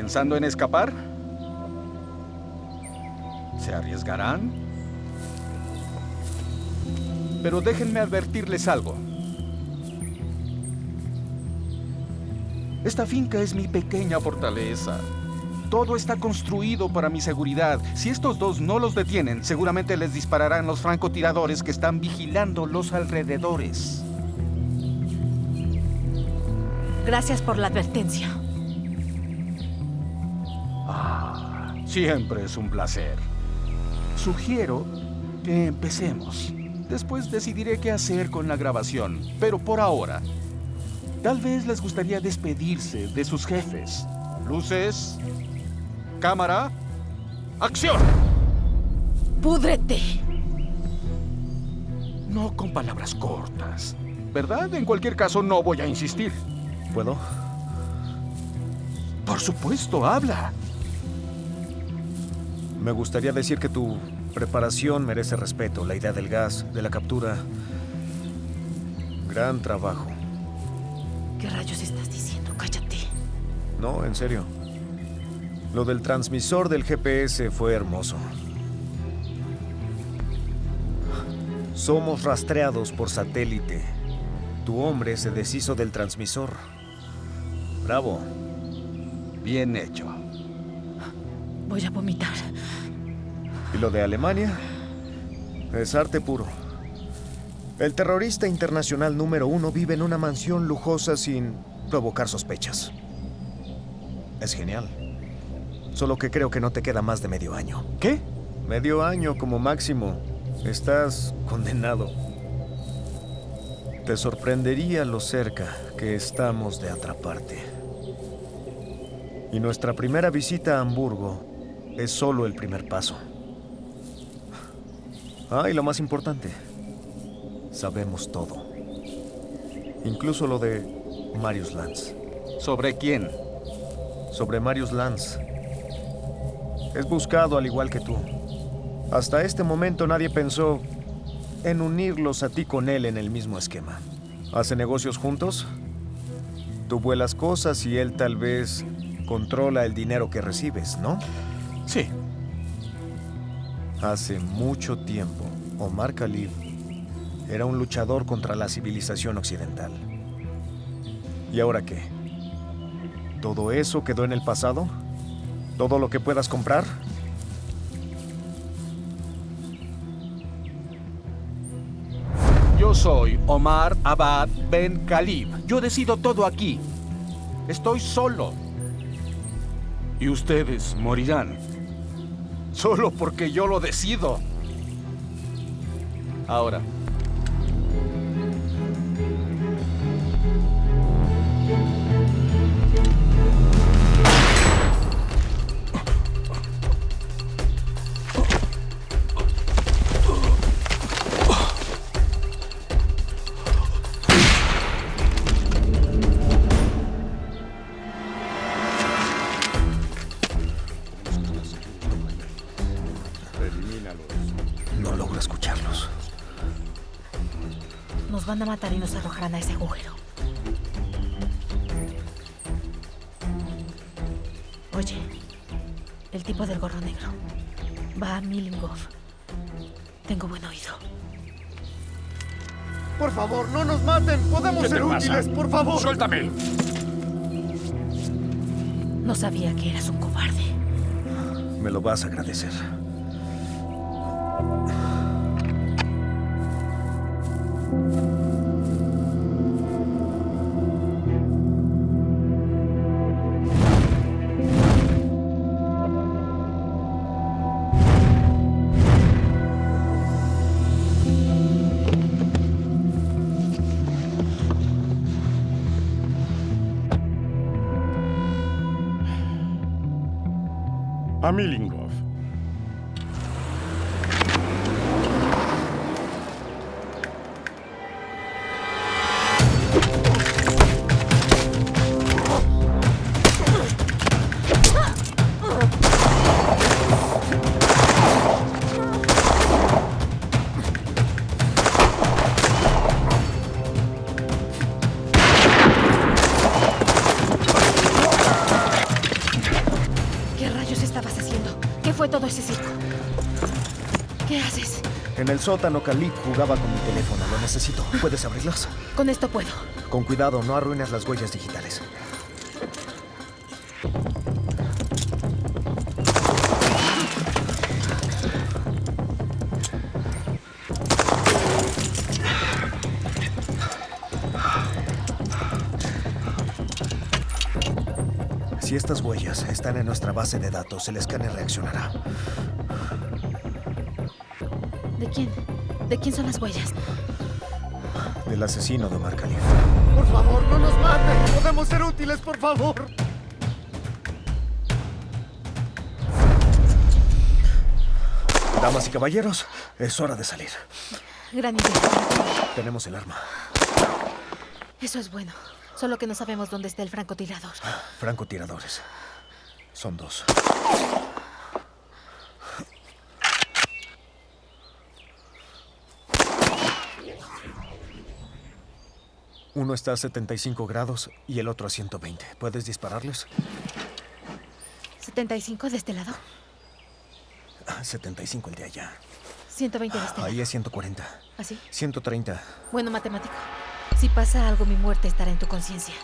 ¿Pensando en escapar? ¿Se arriesgarán? Pero déjenme advertirles algo. Esta finca es mi pequeña fortaleza. Todo está construido para mi seguridad. Si estos dos no los detienen, seguramente les dispararán los francotiradores que están vigilando los alrededores. Gracias por la advertencia. Siempre es un placer. Sugiero que empecemos. Después decidiré qué hacer con la grabación. Pero por ahora, tal vez les gustaría despedirse de sus jefes. Luces, cámara, acción. ¡Púdrete! No con palabras cortas, ¿verdad? En cualquier caso, no voy a insistir. ¿Puedo? Por supuesto, habla. Me gustaría decir que tu preparación merece respeto. La idea del gas, de la captura. Gran trabajo. ¿Qué rayos estás diciendo? Cállate. No, en serio. Lo del transmisor del GPS fue hermoso. Somos rastreados por satélite. Tu hombre se deshizo del transmisor. Bravo. Bien hecho. Voy a vomitar. ¿Y lo de Alemania? Es arte puro. El terrorista internacional número 1 vive en una mansión lujosa sin provocar sospechas. Es genial. Solo que creo que no te queda más de medio año. ¿Qué? Medio año como máximo. Estás condenado. Te sorprendería lo cerca que estamos de atraparte. Y nuestra primera visita a Hamburgo es solo el primer paso. Y lo más importante, sabemos todo. Incluso lo de Marius Lanz. ¿Sobre quién? Sobre Marius Lanz. Es buscado al igual que tú. Hasta este momento nadie pensó en unirlos a ti con él en el mismo esquema. ¿Hace negocios juntos? Tú vuelas cosas y él tal vez controla el dinero que recibes, ¿no? Sí. Hace mucho tiempo, Omar Khalid era un luchador contra la civilización occidental. ¿Y ahora qué? ¿Todo eso quedó en el pasado? ¿Todo lo que puedas comprar? Yo soy Omar Abad Ben Khalib. Yo decido todo aquí. Estoy solo. Y ustedes morirán. Solo porque yo lo decido. Ahora. No logro escucharlos. Nos van a matar y nos arrojarán a ese agujero. Oye, el tipo del gorro negro va a Millingov. Tengo buen oído. Por favor, no nos maten. Podemos ser útiles, por favor. ¡Suéltame! No sabía que eras un cobarde. Me lo vas a agradecer. A Millingov. el sótano, Khalid jugaba con mi teléfono. Lo necesito. ¿Puedes abrirlas? Con esto puedo. Con cuidado, no arruines las huellas digitales. Si estas huellas están en nuestra base de datos, el escáner reaccionará. ¿De quién? ¿De quién son las huellas? Del asesino de Omar Khalif. Por favor, no nos maten. Podemos ser útiles, por favor. Damas y caballeros, es hora de salir. Gran idea. Tenemos el arma. Eso es bueno. Solo que no sabemos dónde está el francotirador. Francotiradores. Son 2. Uno está a 75 grados y el otro a 120. ¿Puedes dispararles? 75 de este lado. 75 el de allá. 120 de este lado. Ahí es 140. ¿Así? 130. Bueno, matemático. Si pasa algo, mi muerte estará en tu conciencia.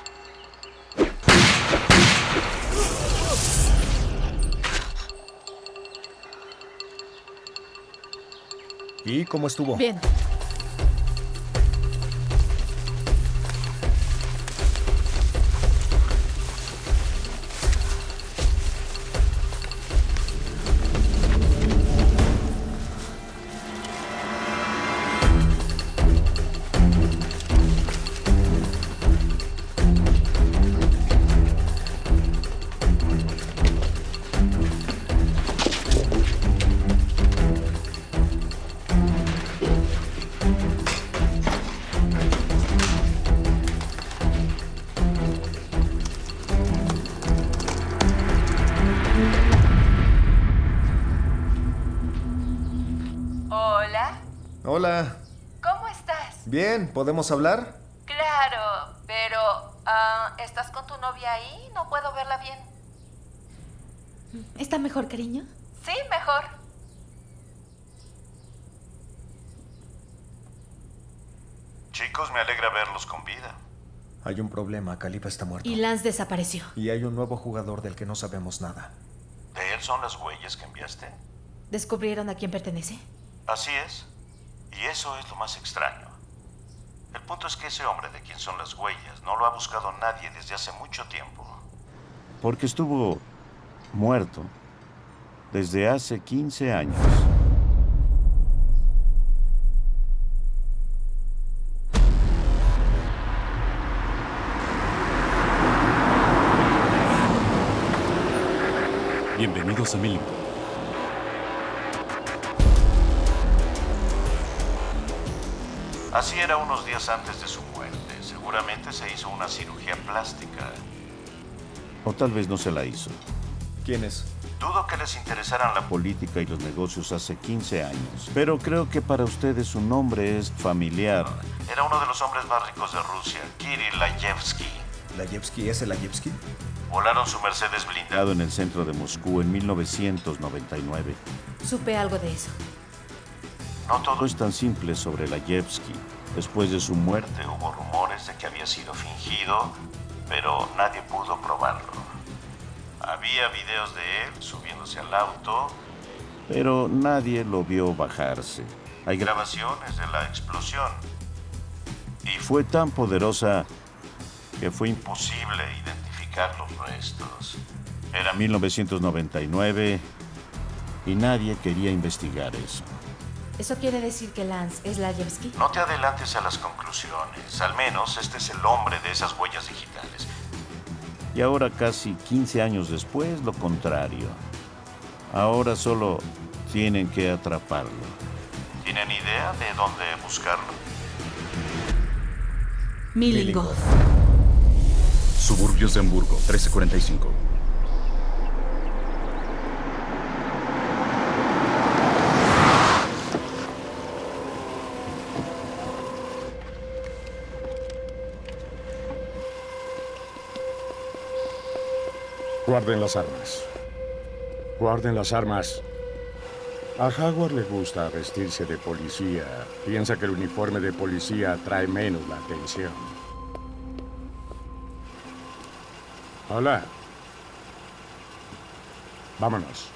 ¿Y cómo estuvo? Bien. Hola, Hola. ¿cómo estás? Bien, ¿podemos hablar? Claro, pero ¿estás con tu novia ahí? No puedo verla bien. ¿Está mejor, cariño? Sí, mejor. Chicos, me alegra verlos con vida. Hay un problema, Khalif está muerto. Y Lance desapareció. Y hay un nuevo jugador del que no sabemos nada. ¿De él son las huellas que enviaste? ¿Descubrieron a quién pertenece? Así es. Y eso es lo más extraño. El punto es que ese hombre de quien son las huellas no lo ha buscado nadie desde hace mucho tiempo. Porque estuvo muerto desde hace 15 años. Bienvenidos a Millington. Así era unos días antes de su muerte. Seguramente se hizo una cirugía plástica. O tal vez no se la hizo. ¿Quién es? Dudo que les interesaran la Política y los negocios hace 15 años. Pero creo que para ustedes su nombre es familiar. Era uno de los hombres más ricos de Rusia, Kirill Layevsky. ¿Layevsky? ¿Es el Layevsky? Volaron su Mercedes blindado. En el centro de Moscú en 1999. Supe algo de eso. No todo No es tan simple sobre Layevsky. Después de su muerte, hubo rumores de que había sido fingido, pero nadie pudo probarlo. Había videos de él subiéndose al auto. pero nadie lo vio bajarse. Hay grabaciones de la explosión. Y Fue tan poderosa que fue imposible identificar los restos. Era 1999 y nadie quería investigar eso. ¿Eso quiere decir que Lance es Layevsky? No te adelantes a las conclusiones. Al menos este es el hombre de esas huellas digitales. Y ahora, casi 15 años después, lo contrario. Ahora solo tienen que atraparlo. ¿Tienen idea de dónde buscarlo? Millington. Suburbios de Hamburgo, 1345. Guarden las armas. Guarden las armas. A Howard le gusta vestirse de policía. Piensa que el uniforme de policía atrae menos la atención. Hola. Vámonos.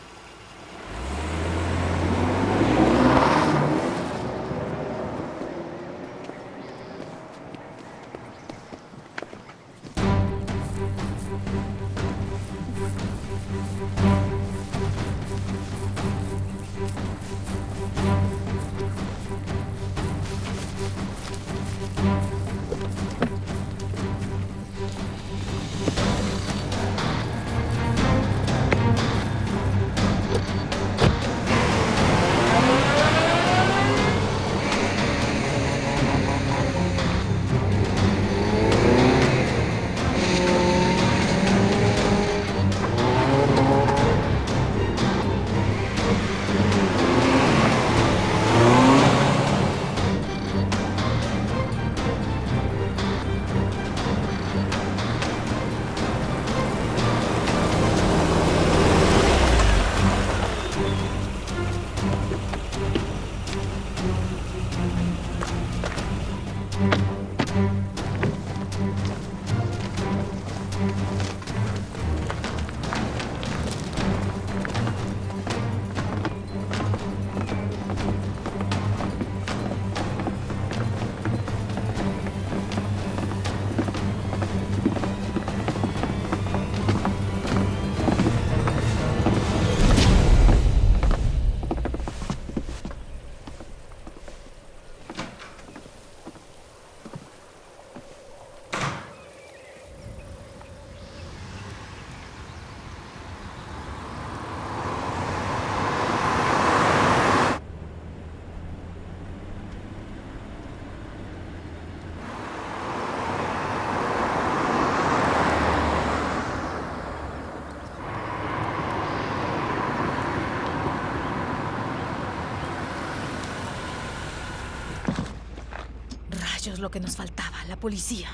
Rayos, lo que nos faltaba, la policía.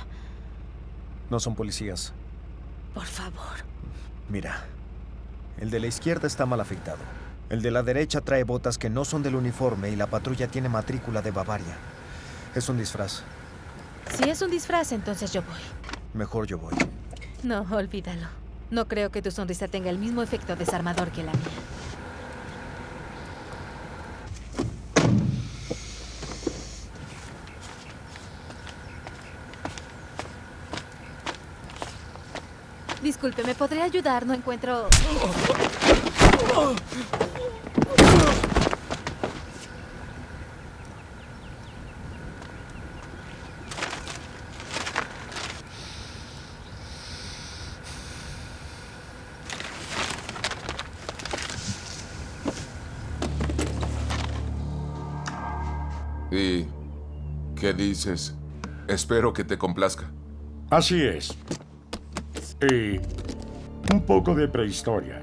No son policías. Por favor. Mira, el de la izquierda está mal afeitado. El de la derecha trae botas que no son del uniforme y la patrulla tiene matrícula de Bavaria. Es un disfraz. Si es un disfraz, entonces yo voy. Mejor yo voy. No, olvídalo. No creo que tu sonrisa tenga el mismo efecto desarmador que la mía. Disculpe, ¿me podría ayudar? No encuentro... ¿Y qué dices? Espero que te complazca. Así es. Y un poco de prehistoria.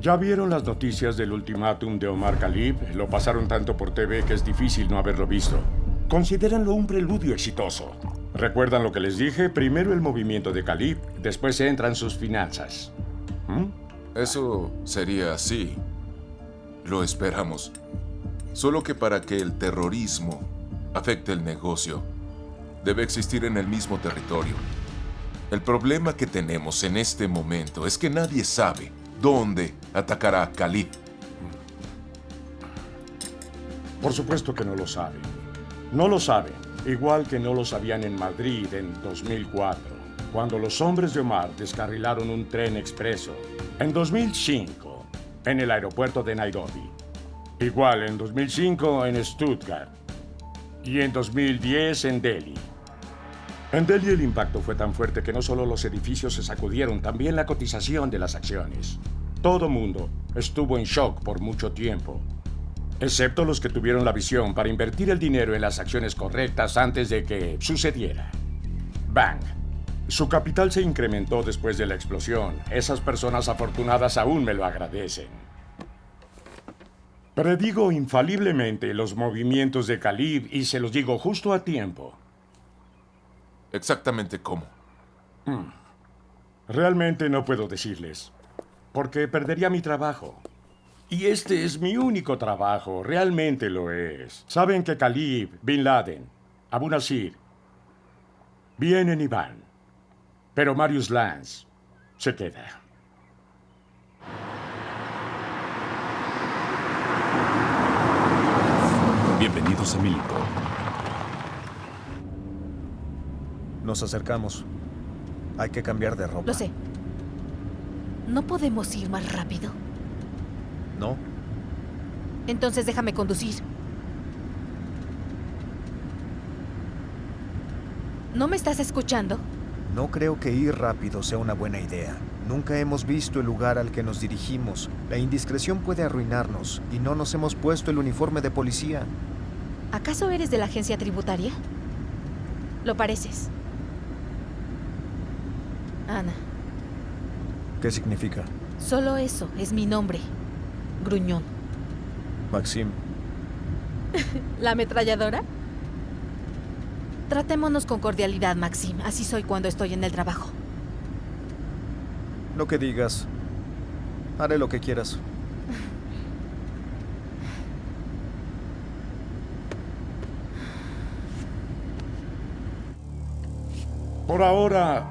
¿Ya vieron las noticias del ultimátum de Omar Khalib? Lo pasaron tanto por TV que es difícil no haberlo visto. Considéranlo un preludio exitoso. ¿Recuerdan lo que les dije? Primero el movimiento de Khalib, después entran sus finanzas. Eso sería así. Lo esperamos. Solo que para que el terrorismo afecte el negocio, debe existir en el mismo territorio. El problema que tenemos en este momento es que nadie sabe dónde atacará Khalid. Por supuesto que no lo saben. No lo saben, igual que no lo sabían en Madrid en 2004, cuando los hombres de Omar descarrilaron un tren expreso. En 2005, en el aeropuerto de Nairobi. Igual en 2005 en Stuttgart. Y en 2010 en Delhi. En Delhi el impacto fue tan fuerte que no solo los edificios se sacudieron, también la cotización de las acciones. Todo mundo estuvo en shock por mucho tiempo, excepto los que tuvieron la visión para invertir el dinero en las acciones correctas antes de que sucediera. Bang. Su capital se incrementó después de la explosión. Esas personas afortunadas aún me lo agradecen. Predigo infaliblemente los movimientos de Khalib y se los digo justo a tiempo. ¿Exactamente cómo? Realmente no puedo decirles. porque perdería mi trabajo. Y este es mi único trabajo, realmente lo es. Saben que Khalid, Bin Laden, Abu Nasir, vienen y van. Pero Marius Lance se queda. Bienvenidos a Milito. Nos acercamos. Hay que cambiar de ropa. Lo sé. ¿No podemos ir más rápido? ¿No? Entonces déjame conducir. ¿No me estás escuchando? No creo que ir rápido sea una buena idea. Nunca hemos visto el lugar al que nos dirigimos. La indiscreción puede arruinarnos y no nos hemos puesto el uniforme de policía. ¿Acaso eres de la agencia tributaria? Lo pareces. Ana. ¿Qué significa? Solo eso es mi nombre. Gruñón. Maxim. ¿La ametralladora? Tratémonos con cordialidad, Maxim. Así soy cuando estoy en el trabajo. Lo que digas. Haré lo que quieras. Por ahora,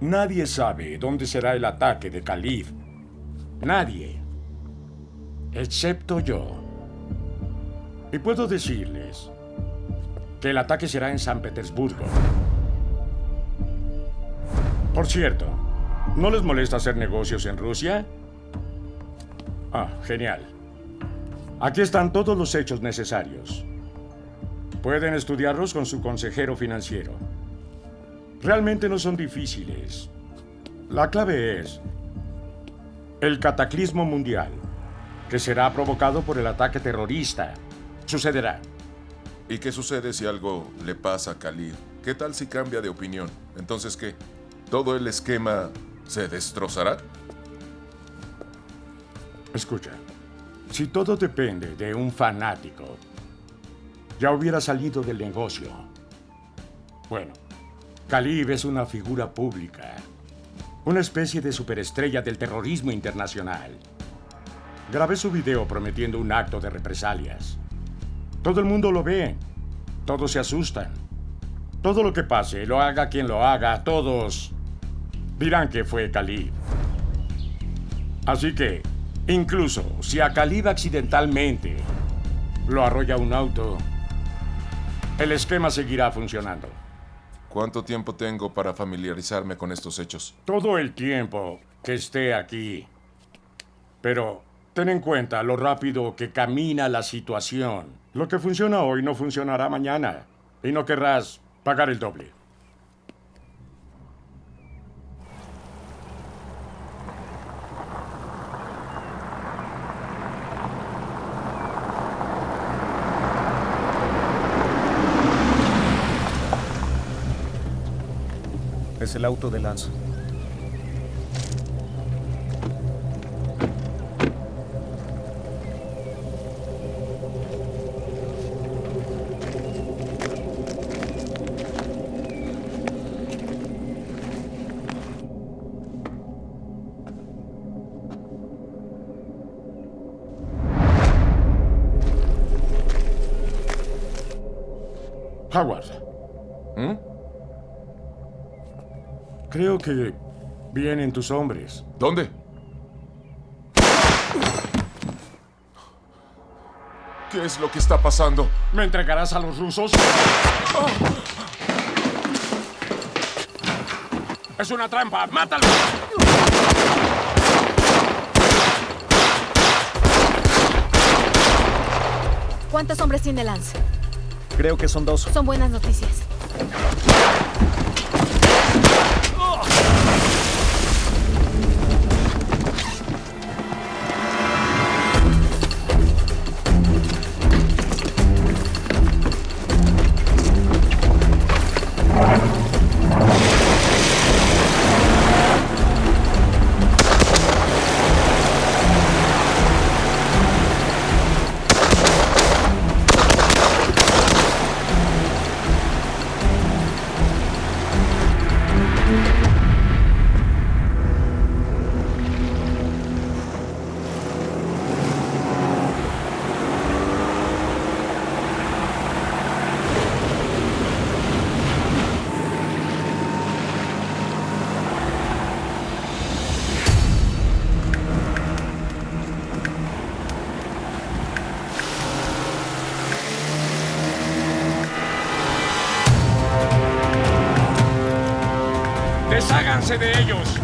nadie sabe dónde será el ataque de Khalid. Nadie. Excepto yo. Y puedo decirles que el ataque será en San Petersburgo. Por cierto, ¿no les molesta hacer negocios en Rusia? Ah, genial. Aquí están todos los hechos necesarios. Pueden estudiarlos con su consejero financiero. Realmente no son difíciles. La clave es el cataclismo mundial, que será provocado por el ataque terrorista. Sucederá. ¿Y qué sucede si algo le pasa a Khalid? ¿Qué tal si cambia de opinión? Entonces, ¿qué? ¿Todo el esquema se destrozará? Escucha, si todo depende de un fanático, ya hubiera salido del negocio. Bueno, Khalid es una figura pública, una especie de superestrella del terrorismo internacional. Grabé su video prometiendo un acto de represalias. Todo el mundo lo ve, todos se asustan. Todo lo que pase, lo haga quien lo haga, todos dirán que fue Khalid. Así que, incluso si a Khalid accidentalmente lo arrolla un auto, el esquema seguirá funcionando. ¿Cuánto tiempo tengo para familiarizarme con estos hechos? Todo el tiempo que esté aquí. Pero ten en cuenta lo rápido que camina la situación. Lo que funciona hoy no funcionará mañana. Y no querrás pagar el doble. Es el auto de Lance. Howard. Creo que vienen tus hombres. ¿Dónde? ¿Qué es lo que está pasando? ¿Me entregarás a los rusos? ¡Es una trampa! ¡Mátalo! ¿Cuántos hombres tiene Lance? Creo que son 2. Son buenas noticias. ¡Desháganse de ellos!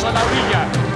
A la orilla.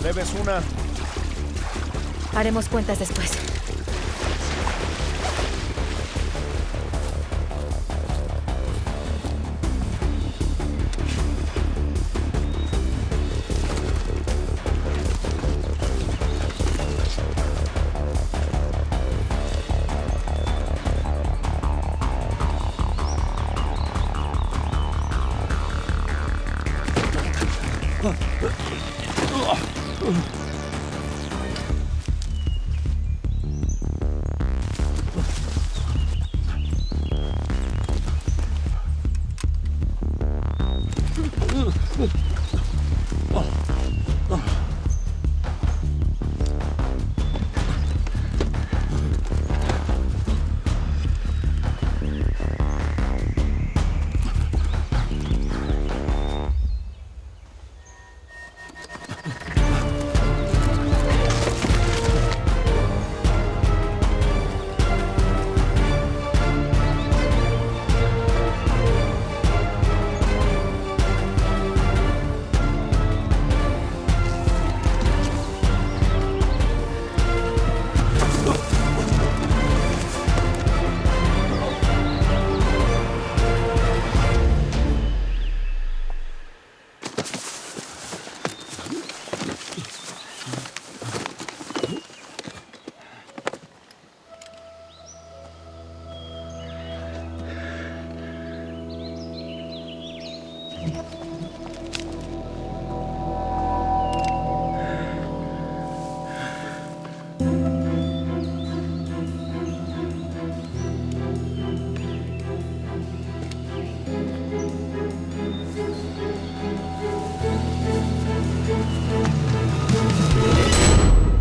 Debes una. Haremos cuentas después.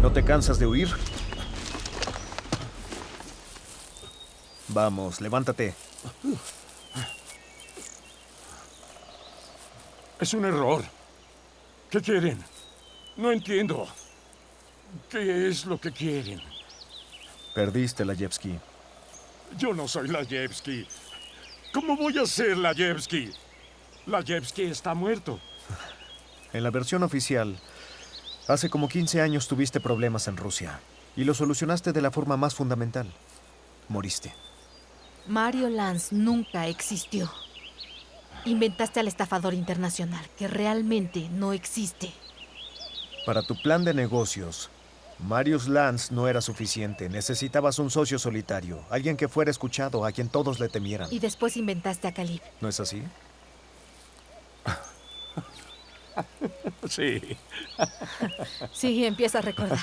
¿No te cansas de huir? Vamos, levántate. Es un error. ¿Qué quieren? No entiendo. ¿Qué es lo que quieren? Perdiste, Layevsky. Yo no soy Layevsky. ¿Cómo voy a ser Layevsky? Layevsky está muerto. En la versión oficial, hace como 15 años tuviste problemas en Rusia y lo solucionaste de la forma más fundamental. Moriste. Mario Lance nunca existió. Inventaste al estafador internacional, que realmente no existe. Para tu plan de negocios, Marius Lance no era suficiente. Necesitabas un socio solitario, alguien que fuera escuchado, a quien todos le temieran. Y después inventaste a Khalib. ¿No es así? Sí. Sí, empieza a recordar.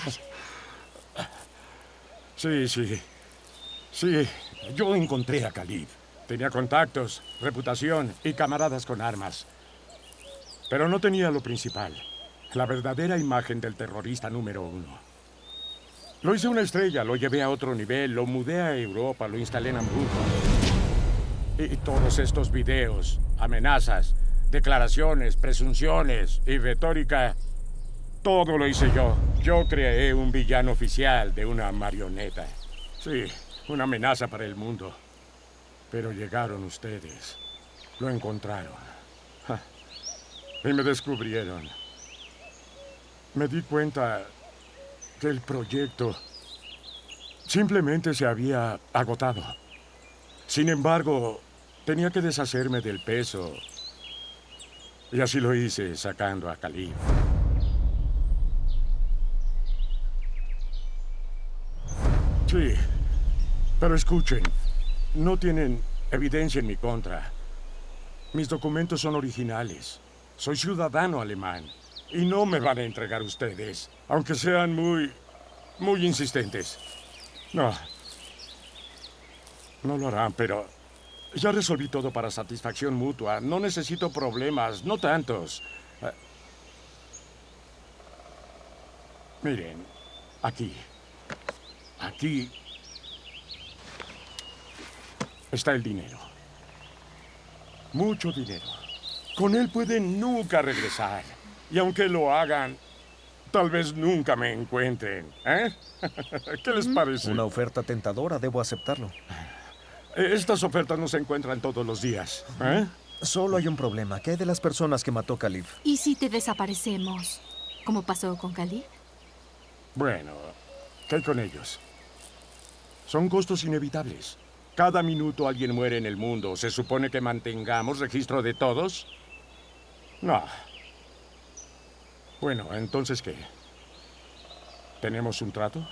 Sí. Sí, yo encontré a Khalib. Tenía contactos, reputación y camaradas con armas. Pero no tenía lo principal, la verdadera imagen del terrorista número 1. Lo hice una estrella, lo llevé a otro nivel, lo mudé a Europa, lo instalé en Hamburgo. Y todos estos videos, amenazas, declaraciones, presunciones y retórica, todo lo hice yo. Yo creé un villano oficial de una marioneta. Sí, una amenaza para el mundo. Pero llegaron ustedes. Lo encontraron. Ja. Y me descubrieron. Me di cuenta que el proyecto simplemente se había agotado. Sin embargo, tenía que deshacerme del peso. Y así lo hice, sacando a Khalib. Sí, pero escuchen. No tienen evidencia en mi contra. Mis documentos son originales. Soy ciudadano alemán. Y no me van a entregar ustedes, aunque sean muy insistentes. No lo harán, pero ya resolví todo para satisfacción mutua. No necesito problemas, no tantos. Miren, aquí está el dinero. Mucho dinero. Con él pueden nunca regresar. Y aunque lo hagan, tal vez nunca me encuentren. ¿Eh? ¿Qué les parece? Una oferta tentadora, debo aceptarlo. Estas ofertas no se encuentran todos los días. ¿Eh? Solo hay un problema. ¿Qué hay de las personas que mató Khalib? ¿Y si te desaparecemos? ¿Cómo pasó con Khalib? Bueno, ¿qué hay con ellos? Son costos inevitables. Cada minuto alguien muere en el mundo. ¿Se supone que mantengamos registro de todos? No. Bueno, ¿entonces qué? ¿Tenemos un trato?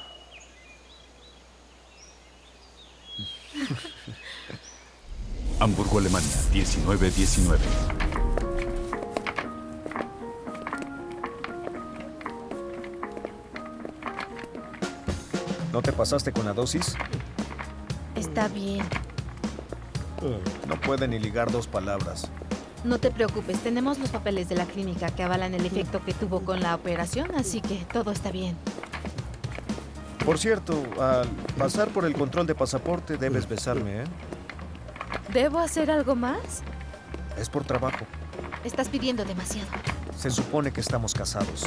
Hamburgo, Alemania, 1919. ¿No te pasaste con la dosis? Está bien. No puede ni ligar dos palabras. No te preocupes, tenemos los papeles de la clínica que avalan el efecto que tuvo con la operación, así que todo está bien. Por cierto, al pasar por el control de pasaporte debes besarme, ¿eh? ¿Debo hacer algo más? Es por trabajo. Estás pidiendo demasiado. Se supone que estamos casados.